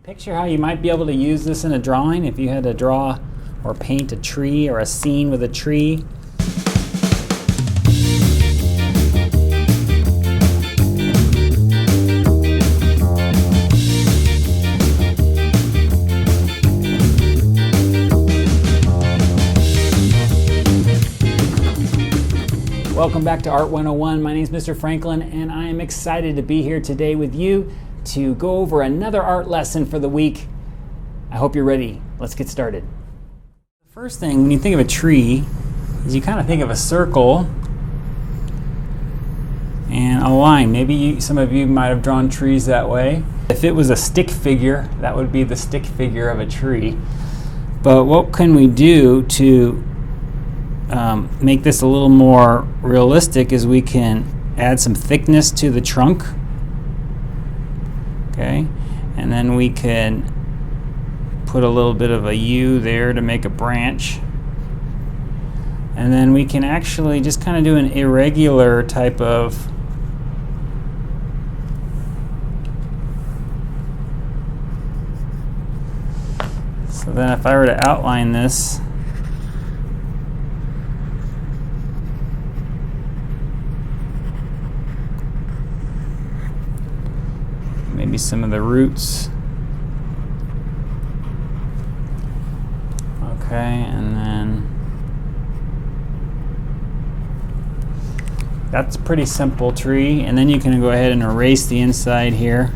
Picture how you might be able to use this in a drawing if you had to draw or paint a tree or a scene with a tree. Welcome back to Art 101. My name is Mr. Franklin, and I am excited to be here today with you to go over another art lesson for the week. I hope you're ready. Let's get started. The first thing when you think of a tree is you kind of think of a circle and a line. Maybe some of you might have drawn trees that way. If it was a stick figure, that would be the stick figure of a tree. But what can we do to make this a little more realistic is we can add some thickness to the trunk. Okay, and then we can put a little bit of a U there to make a branch. And then we can actually just kind of do an irregular type of so then if I were to outline this, maybe some of the roots. Okay, and then that's a pretty simple tree. And then you can go ahead and erase the inside here.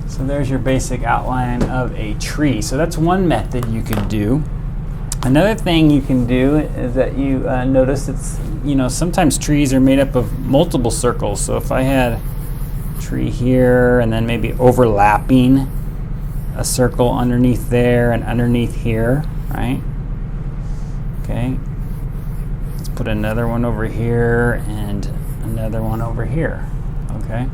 So there's your basic outline of a tree. So that's one method you could do. Another thing you can do is that you notice it's, sometimes trees are made up of multiple circles. So if I had a tree here and then maybe overlapping a circle underneath there and underneath here, right? Okay. Let's put another one over here and another one over here, okay?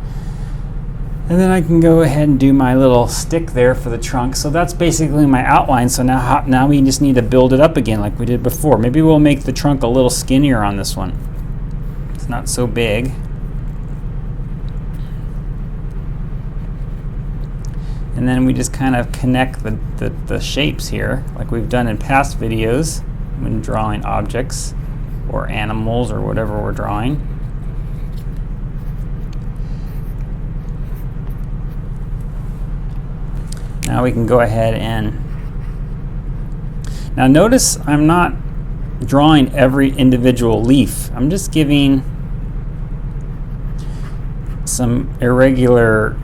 And then I can go ahead and do my little stick there for the trunk. So that's basically my outline. So now we just need to build it up again like we did before. Maybe we'll make the trunk a little skinnier on this one. It's not so big. And then we just kind of connect the shapes here like we've done in past videos when drawing objects or animals or whatever we're drawing. Now we can go ahead and, now notice I'm not drawing every individual leaf. I'm just giving some irregular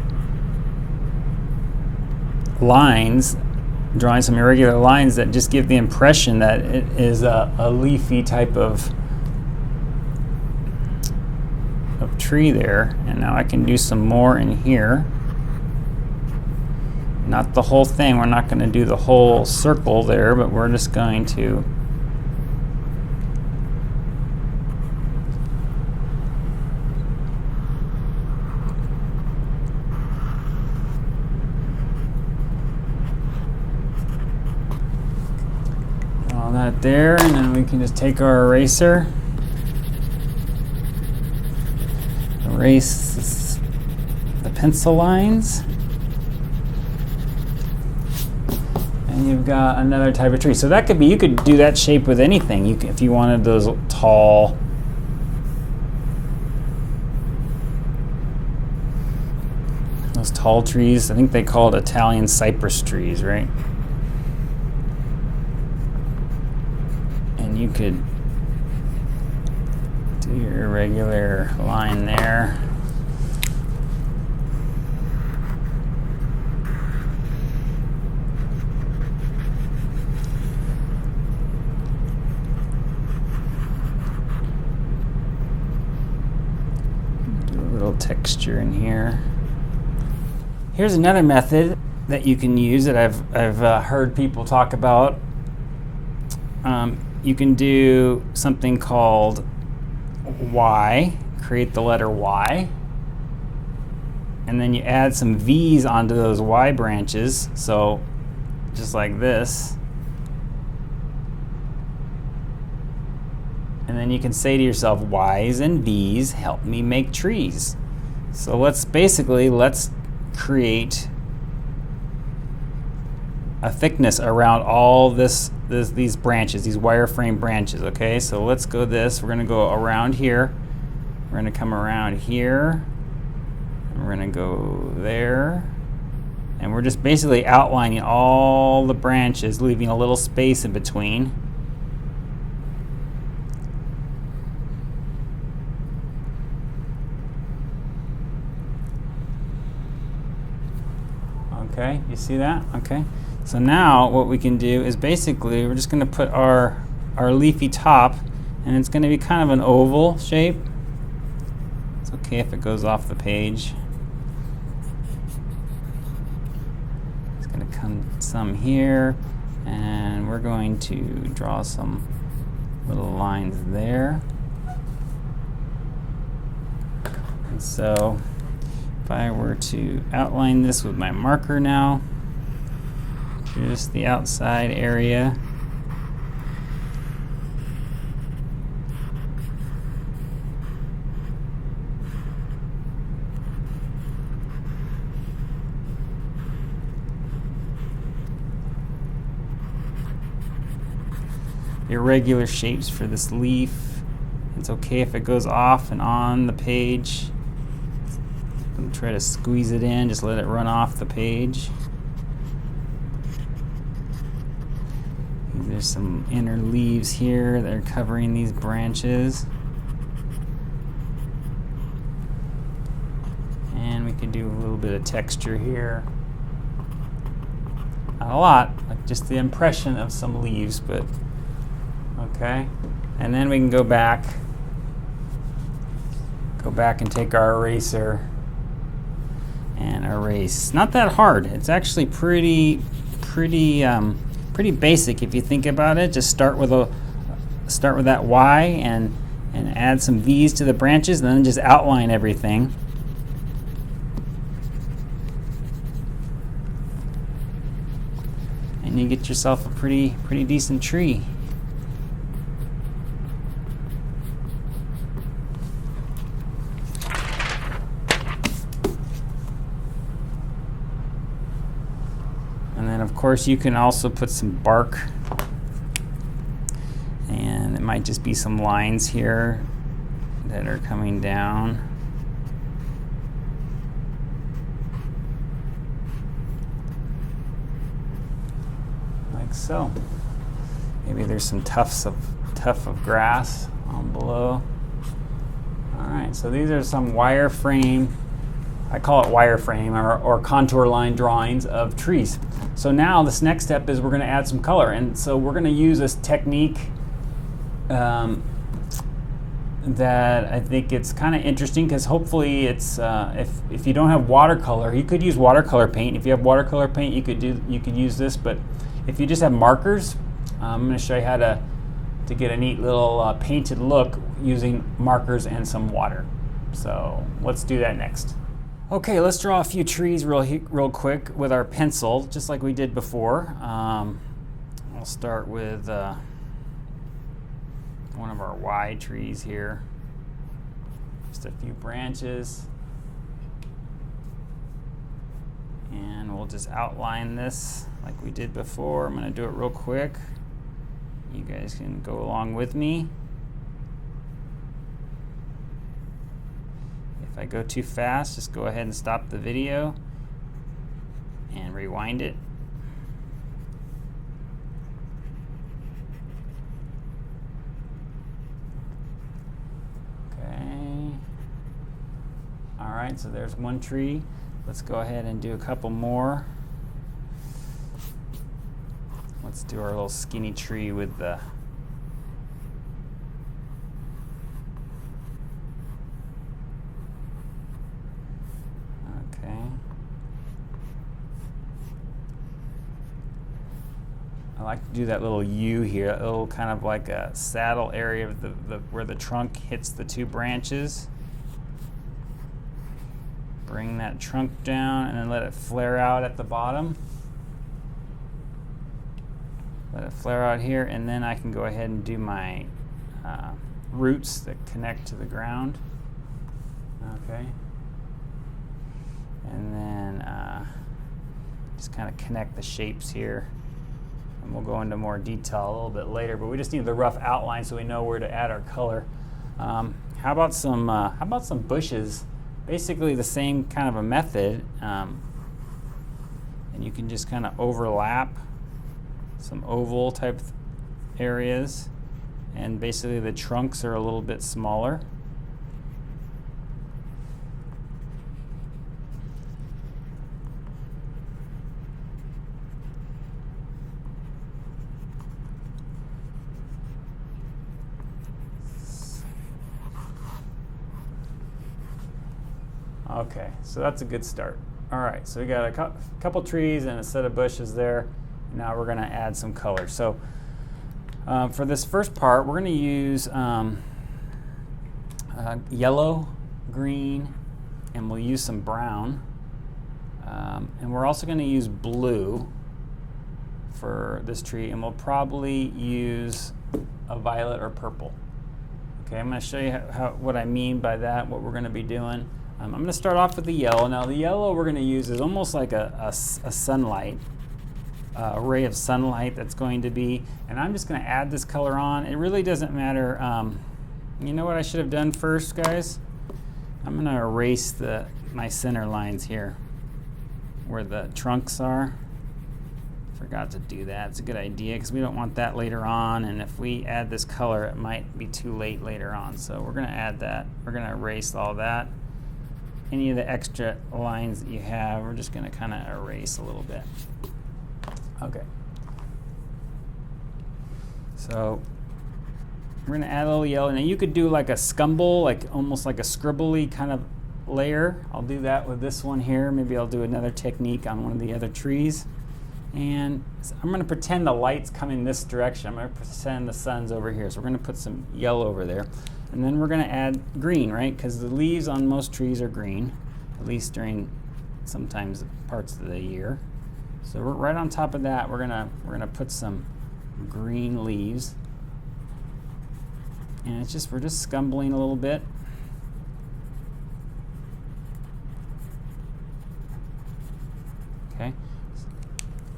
lines, drawing some irregular lines that just give the impression that it is a leafy type of tree there. And now I can do some more in here. Not the whole thing, we're not going to do the whole circle there, but we're just going to all that there, and then we can just take our eraser, erase the pencil lines. And you've got another type of tree. So that could be, you could do that shape with anything. You can, if you wanted those tall, trees. I think they call it Italian cypress trees, right? And you could do your irregular line there. Texture in here. Here's another method that you can use that I've heard people talk about. You can do something called Y, create the letter Y, and then you add some V's onto those Y branches. So just like this. And then you can say to yourself, Y's and V's help me make trees. So let's create a thickness around all these branches, these wireframe branches, okay? So let's go this. We're gonna go around here. We're gonna come around here. And we're gonna go there. And we're just basically outlining all the branches, leaving a little space in between. Okay, you see that? Okay. So now what we can do is basically we're just going to put our leafy top, and it's going to be kind of an oval shape. It's okay if it goes off the page. It's going to come some here, and we're going to draw some little lines there. And so if I were to outline this with my marker now, just the outside area. Irregular shapes for this leaf. It's okay if it goes off and on the page. Don't try to squeeze it in, just let it run off the page. There's some inner leaves here that are covering these branches. And we can do a little bit of texture here. Not a lot, like just the impression of some leaves, but okay. And then we can go back and take our eraser and erase. Not that hard. It's actually pretty basic if you think about it. Just start with that Y and add some V's to the branches, and then just outline everything. And you get yourself a pretty decent tree. And then of course you can also put some bark, and it might just be some lines here that are coming down. Like so. Maybe there's some tuft of grass on below. Alright, so these are some wireframe, I call it wireframe or contour line drawings of trees. So now this next step is we're going to add some color, and so we're going to use this technique that I think it's kind of interesting, because hopefully it's if you don't have watercolor, you could use watercolor paint. If you have watercolor paint, you could use this, but if you just have markers, I'm going to show you how to get a neat little painted look using markers and some water. So let's do that next. Okay, let's draw a few trees real quick with our pencil, just like we did before. I'll start with one of our Y trees here. Just a few branches. And we'll just outline this like we did before. I'm going to do it real quick. You guys can go along with me. If I go too fast, just go ahead and stop the video and rewind it. Okay. All right, so there's one tree. Let's go ahead and do a couple more. Let's do our little skinny tree with the I like to do that little U here, a little kind of like a saddle area of where the trunk hits the two branches. Bring that trunk down and then let it flare out at the bottom. Let it flare out here, and then I can go ahead and do my roots that connect to the ground. Okay. And then just kind of connect the shapes here. And we'll go into more detail a little bit later, but we just need the rough outline so we know where to add our color. How about some bushes? Basically the same kind of a method, and you can just kind of overlap some oval type areas, and basically the trunks are a little bit smaller. Okay, so that's a good start. All right, so we got a couple trees and a set of bushes there. Now we're going to add some color. So for this first part, we're going to use yellow, green, and we'll use some brown. And we're also going to use blue for this tree, and we'll probably use a violet or purple. Okay, I'm going to show you what I mean by that, what we're going to be doing. I'm going to start off with the yellow. Now the yellow we're going to use is almost like a sunlight, a ray of sunlight that's going to be, and I'm just going to add this color on. It really doesn't matter. You know what I should have done first, guys? I'm going to erase my center lines here where the trunks are. Forgot to do that. It's a good idea because we don't want that later on, and if we add this color it might be too late later on. So we're going to add that. We're going to erase all that. Any of the extra lines that you have, we're just going to kind of erase a little bit. Okay. So we're going to add a little yellow. Now you could do like a scumble, like almost like a scribbly kind of layer. I'll do that with this one here. Maybe I'll do another technique on one of the other trees. And I'm going to pretend the light's coming this direction. I'm going to pretend the sun's over here. So we're going to put some yellow over there. And then we're going to add green, right? Because the leaves on most trees are green, at least during sometimes parts of the year. So we're right on top of that. We're gonna put some green leaves, and we're just scumbling a little bit. Okay.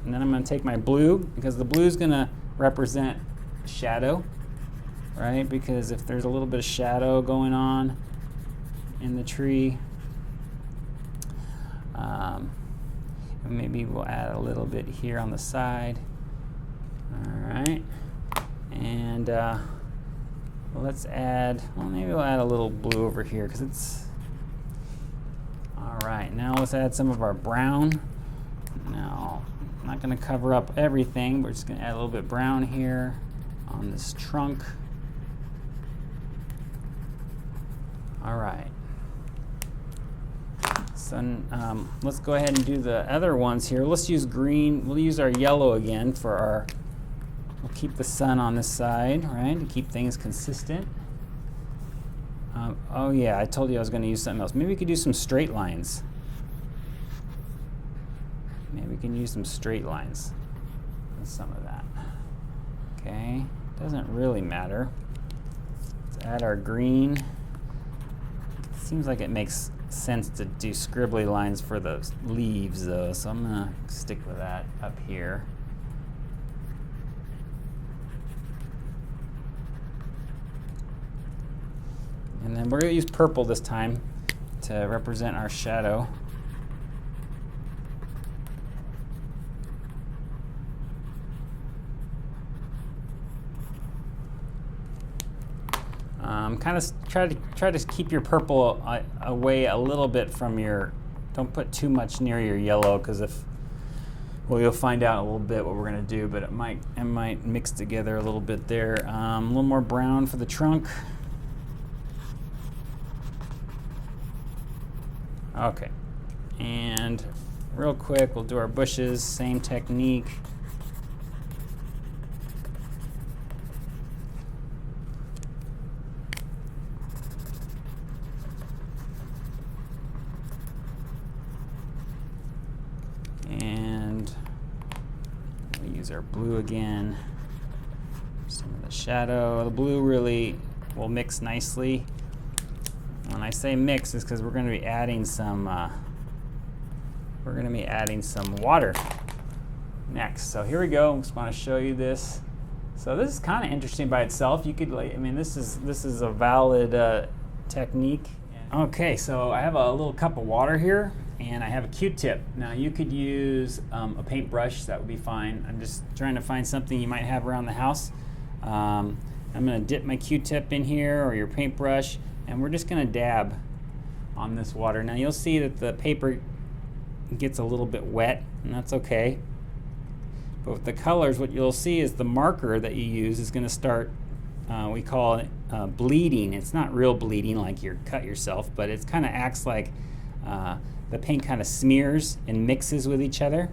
And then I'm going to take my blue, because the blue is going to represent shadow. Right, because if there's a little bit of shadow going on in the tree, maybe we'll add a little bit here on the side. All right, and let's add, well, maybe we'll add a little blue over here because it's, all right, now let's add some of our brown. Now, I'm not going to cover up everything, we're just going to add a little bit brown here on this trunk. All right, so let's go ahead and do the other ones here. Let's use green. We'll use our yellow again for we'll keep the sun on this side, right, to keep things consistent. Oh yeah, I told you I was going to use something else. Maybe we could do some straight lines. Maybe we can use some straight lines with some of that. Okay, doesn't really matter. Let's add our green. Seems like it makes sense to do scribbly lines for the leaves though, so I'm gonna stick with that up here. And then we're gonna use purple this time to represent our shadow. Kind of try to keep your purple away a little bit from your. Don't put too much near your yellow, because well, you'll find out in a little bit what we're gonna do, but it might mix together a little bit there. A little more brown for the trunk. Okay, and real quick, we'll do our bushes. Same technique. And we'll use our blue again. Some of the shadow. The blue really will mix nicely. When I say mix, it's because we're going to be adding some water next. So here we go. I just want to show you this. So this is kind of interesting by itself. You could, I mean, this is a valid technique. Okay, so I have a little cup of water here, and I have a Q-tip. Now you could use a paintbrush. That would be fine. I'm just trying to find something you might have around the house. I'm going to dip my Q-tip in here, or your paintbrush, and we're just going to dab on this water. Now you'll see that the paper gets a little bit wet, and that's okay. But with the colors, what you'll see is the marker that you use is going to start, we call it bleeding. It's not real bleeding like you cut yourself, but it kind of acts like the paint kind of smears and mixes with each other.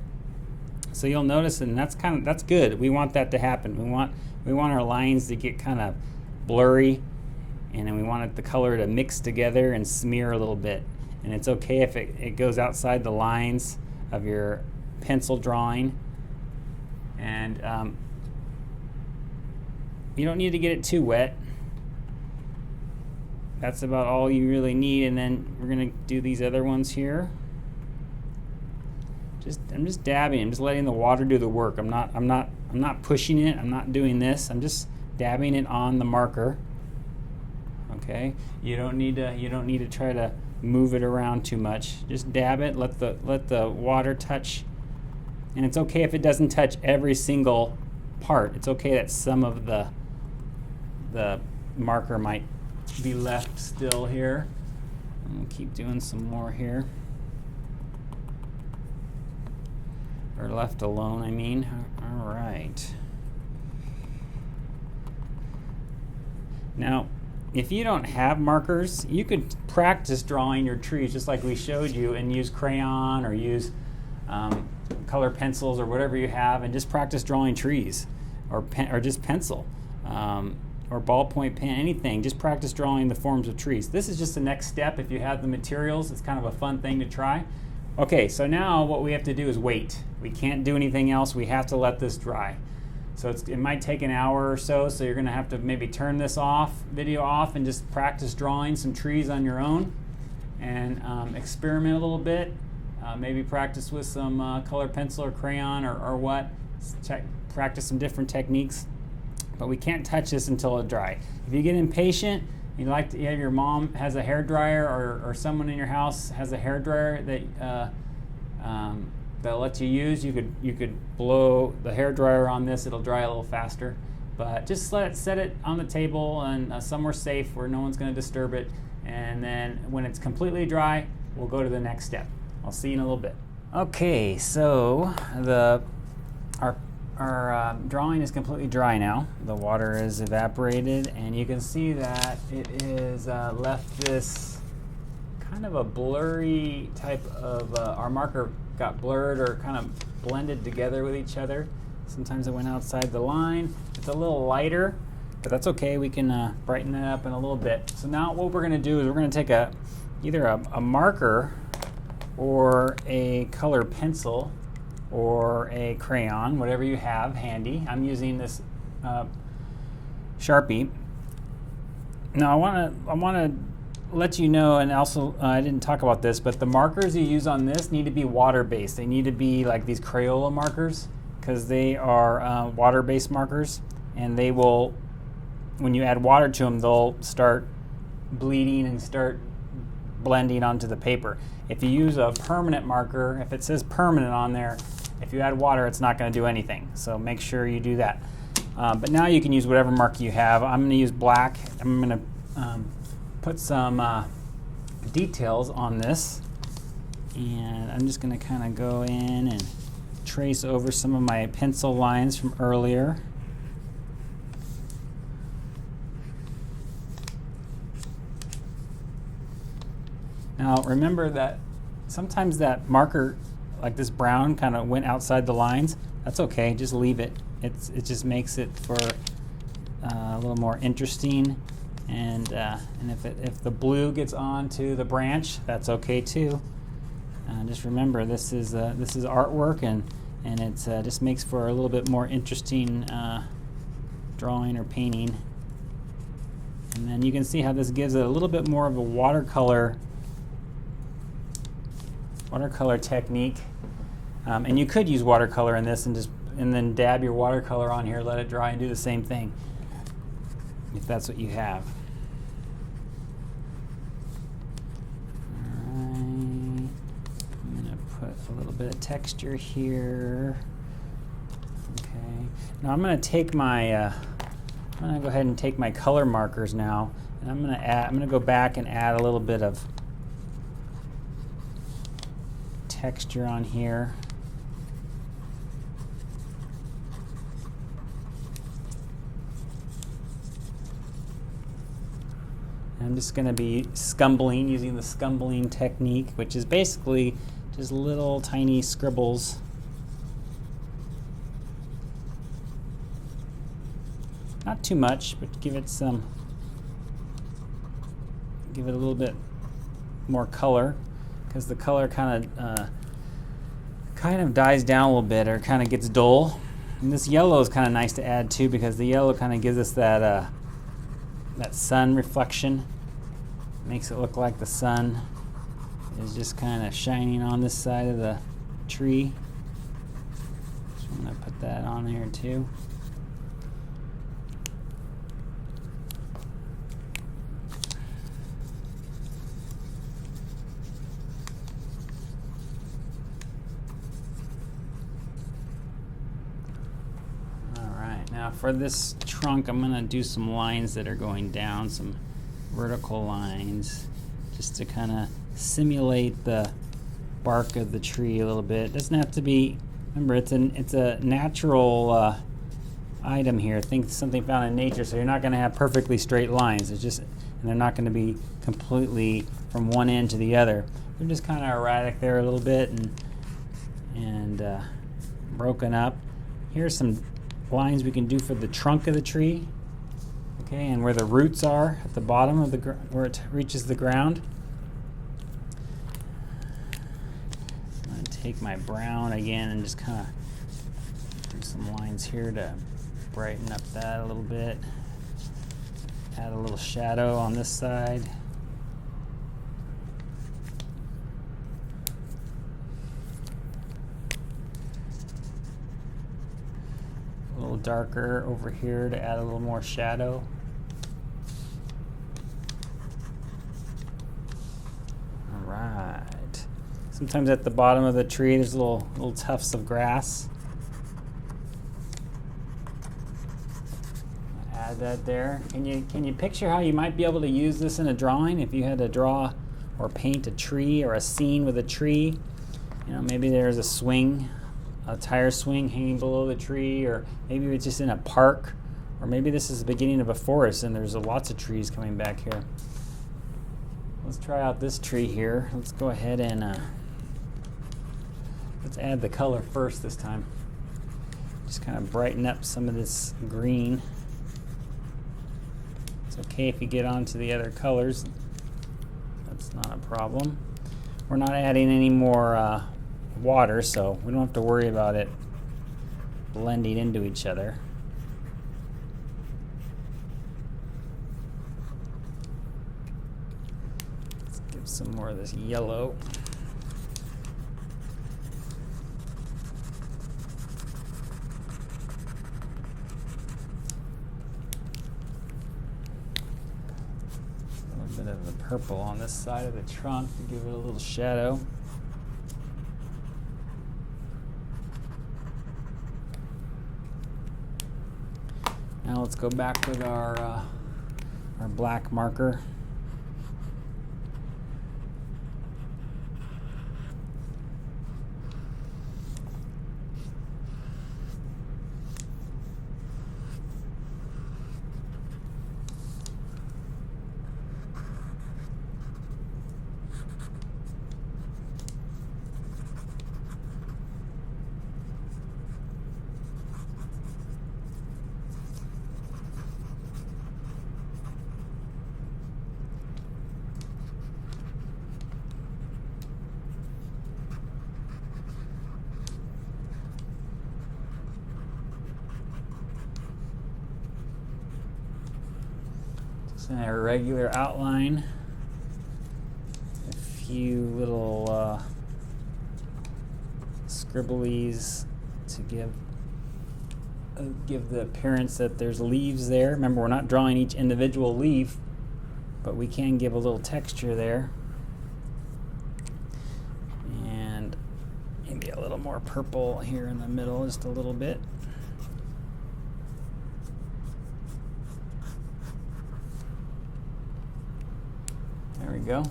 So you'll notice, and that's good. We want that to happen. We want our lines to get kind of blurry, and then we want the color to mix together and smear a little bit. And it's okay if it goes outside the lines of your pencil drawing. And you don't need to get it too wet. That's about all you really need. And then we're going to do these other ones here. I'm just dabbing. I'm just letting the water do the work. I'm not pushing it. I'm not doing this. I'm just dabbing it on the marker. Okay. You don't need to try to move it around too much. Just dab it. Let the water touch. And it's okay if it doesn't touch every single part. It's okay that some of the marker might be left still here. And we'll keep doing some more here. Or left alone, I mean. All right. Now, if you don't have markers, you could practice drawing your trees just like we showed you, and use crayon or use color pencils or whatever you have, and just practice drawing trees, or just pencil, or ballpoint pen, anything. Just practice drawing the forms of trees. This is just the next step. If you have the materials, it's kind of a fun thing to try. Okay, so now what we have to do is wait. We can't do anything else. We have to let this dry. So it might take an hour or so, so you're going to have to maybe turn this video off, and just practice drawing some trees on your own, and experiment a little bit. Maybe practice with some color pencil or crayon or what. Practice some different techniques. But we can't touch this until it's dry. If you get impatient, you have your mom has a hairdryer, or someone in your house has a hairdryer that lets you use. You could blow the hairdryer on this. It'll dry a little faster. But just set it on the table and somewhere safe where no one's going to disturb it. And then when it's completely dry, we'll go to the next step. I'll see you in a little bit. Okay, so our drawing is completely dry now. The water is evaporated, and you can see that it is left this kind of a blurry type of, our marker got blurred or kind of blended together with each other. Sometimes it went outside the line. It's a little lighter, but that's okay. We can brighten that up in a little bit. So now what we're going to do is we're going to take either a marker or a color pencil or a crayon, whatever you have handy. I'm using this Sharpie. Now I want to let you know, and also I didn't talk about this, but the markers you use on this need to be water-based. They need to be like these Crayola markers, because they are water-based markers, and they will, when you add water to them, they'll start bleeding and start blending onto the paper. If you use a permanent marker, if it says permanent on there, if you add water, it's not going to do anything. So make sure you do that. But now you can use whatever marker you have. I'm going to use black. I'm going to put some details on this, and I'm just going to kind of go in and trace over some of my pencil lines from earlier. Now remember that sometimes that marker, like this brown, kind of went outside the lines. That's okay, just leave it. It just makes it for a little more interesting. And if the blue gets onto the branch, that's okay too. Just remember, this is artwork, and it just makes for a little bit more interesting drawing or painting. And then you can see how this gives it a little bit more of a watercolor technique. And you could use watercolor in this and then dab your watercolor on here, let it dry, and do the same thing if that's what you have. Alright, I'm going to put a little bit of texture here. Okay, now I'm going to take my I'm going to go ahead and take my color markers now, and I'm going to go back and add a little bit of texture on here. I'm just going to be scumbling, using the scumbling technique, which is basically just little tiny scribbles. Not too much, but give it a little bit more color, because the color kind of dies down a little bit, or kind of gets dull. And this yellow is kind of nice to add too, because the yellow kind of gives us that sun reflection. Makes it look like the sun is just kind of shining on this side of the tree. So I'm going to put that on here too. Now for this trunk, I'm going to do some lines that are going down, some vertical lines, just to kind of simulate the bark of the tree a little bit. It doesn't have to be, remember, it's a natural item here. Think something found in nature, so you're not going to have perfectly straight lines. It's just, and they're not going to be completely from one end to the other. They're just kind of erratic there a little bit and broken up. Here's some lines we can do for the trunk of the tree, okay, and where the roots are at the bottom of the where it reaches the ground. I'm going to take my brown again and just kind of do some lines here to brighten up that a little bit. Add a little shadow on this side. A little darker over here to add a little more shadow. All right. Sometimes at the bottom of the tree there's little tufts of grass. Add that there. Can you picture how you might be able to use this in a drawing if you had to draw or paint a tree or a scene with a tree? You know, maybe there's a swing, a tire swing hanging below the tree, or maybe it's just in a park, or maybe this is the beginning of a forest and there's lots of trees coming back here. Let's try out this tree here. Let's go ahead and let's add the color first this time. Just kind of brighten up some of this green. It's okay if you get onto the other colors. That's not a problem. We're not adding any more water, so we don't have to worry about it blending into each other. Let's give some more of this yellow. A little bit of the purple on this side of the trunk to give it a little shadow. Now let's go back with our black marker. Just in a regular outline. A few little scribblies to give the appearance that there's leaves there. Remember, we're not drawing each individual leaf, but we can give a little texture there. And maybe a little more purple here in the middle, just a little bit. There we go.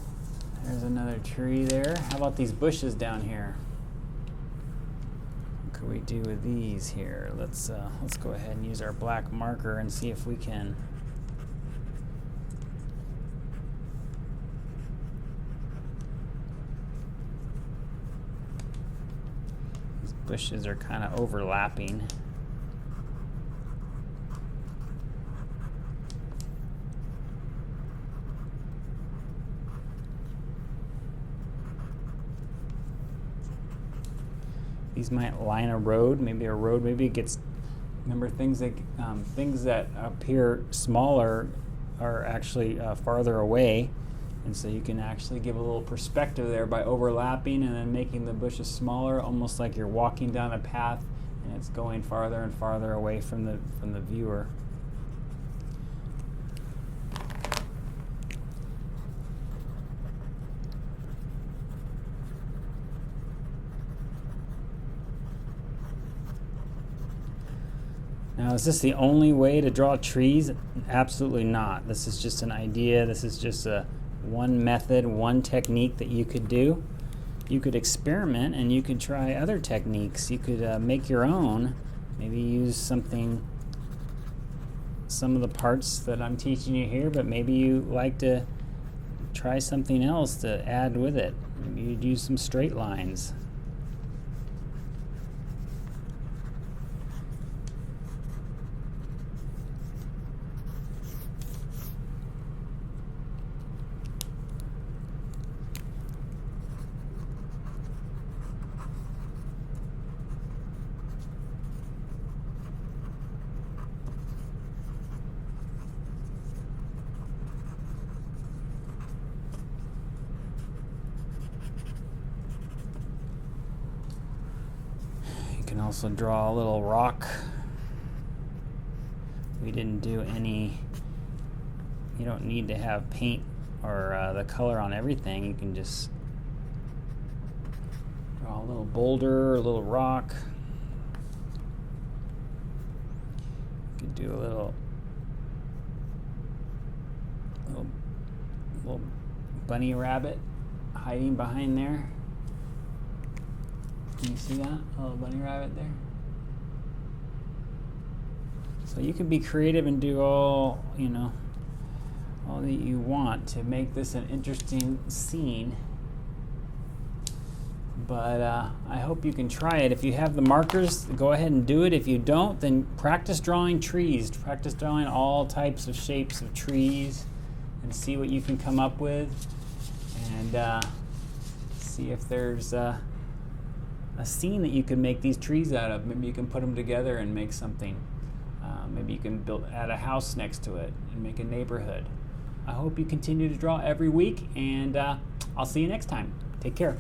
There's another tree there. How about these bushes down here? What could we do with these here? Let's go ahead and use our black marker and see if we can bushes are kind of overlapping. These might line a road, maybe it gets, remember things that appear smaller are actually farther away. And so you can actually give a little perspective there by overlapping and then making the bushes smaller, almost like you're walking down a path and it's going farther and farther away from the viewer. Now, is this the only way to draw trees? Absolutely not. This is just an idea. This is just one method, one technique that you could do. You could experiment and you could try other techniques. You could make your own. Maybe use some of the parts that I'm teaching you here, but maybe you like to try something else to add with it. Maybe you'd use some straight lines. You can also draw a little rock. We didn't do any, you don't need to have paint or the color on everything. You can just draw a little boulder, a little rock. You could do a little bunny rabbit hiding behind there. Can you see that? A little bunny rabbit there. So you can be creative and do all that you want to make this an interesting scene. But I hope you can try it. If you have the markers, go ahead and do it. If you don't, then practice drawing trees. Practice drawing all types of shapes of trees and see what you can come up with. And see if there's a scene that you can make these trees out of. Maybe you can put them together and make something. Maybe you can add a house next to it and make a neighborhood. I hope you continue to draw every week, and I'll see you next time. Take care.